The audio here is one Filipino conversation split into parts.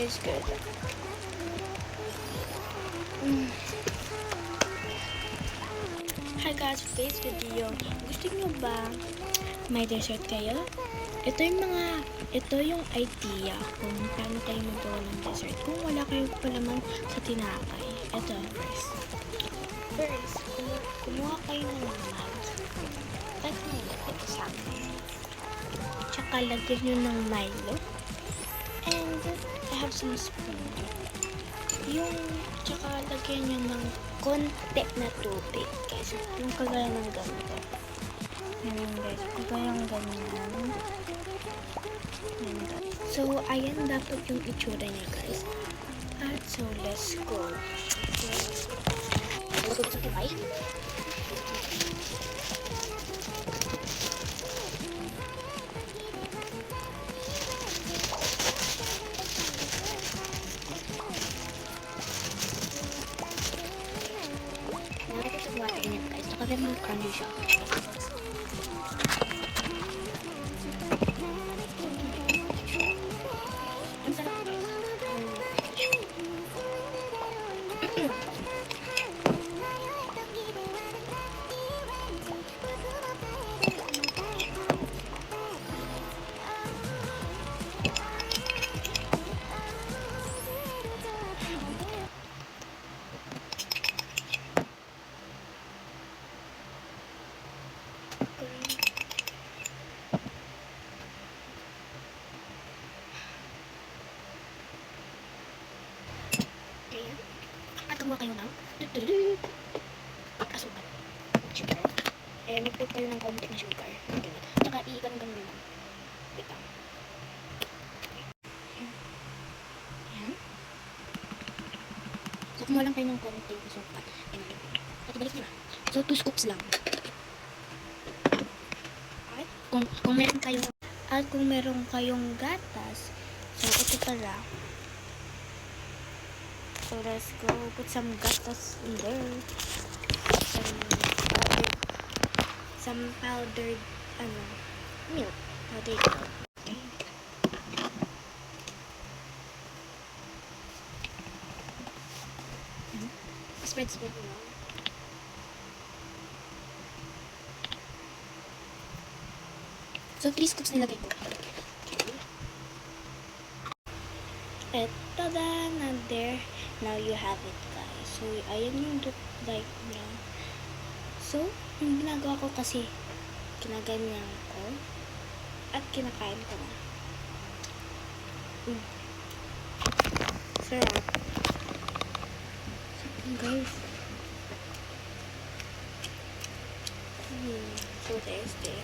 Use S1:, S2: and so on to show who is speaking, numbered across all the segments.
S1: tastes good. Hi guys, for today's video, gusto nyo ba may dessert kayo? Ito yung idea kung paano kayo magawa ng dessert. Kung wala kayo pa naman sa tinapay. Ito, first, kumuha kayo ng malt. Tapos ito sa akin. Tsaka lagyan nyo ng Milo. And I have some spoon. Tsaka lagyan nyo ng konti na tubig. Guys, yung kagaya ng ganito. Ayan guys, kagaya ng ganyan. So, ayan dapat yung itsura niya guys. At so, let's go. Lagyan ko sa tipay. Water niya guys. Tsaka rin crunchy siya. Ang sarap guys. Kumuha kayo ng asukal, sugar. Mag-put kayo ng konti na sugar. Tsaka iikan lang lang. Wait lang. Ayan. So, kumuha lang kayo ng konti na asukal. At ibalik nyo na. So, 2 scoops lang. At kung meron kayong gatas, so, ito pala. So let's go put some gatas in there. Some powdered milk. Powdered milk. Okay. Spread mo. So 3 scoops nilagay ko. And tada! Na there. Now you have it guys. So, ayan yung like niya. So, yung ginagawa ko kasi, kinaganyan ko. At kinakain ko na. Sarap. Guys. So tasty.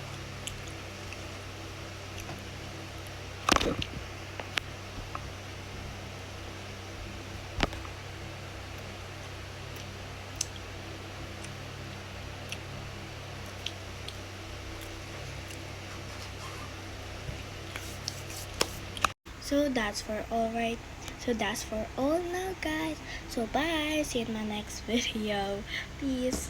S1: So that's for all right. So that's for all now guys. So bye. See you in my next video. Peace.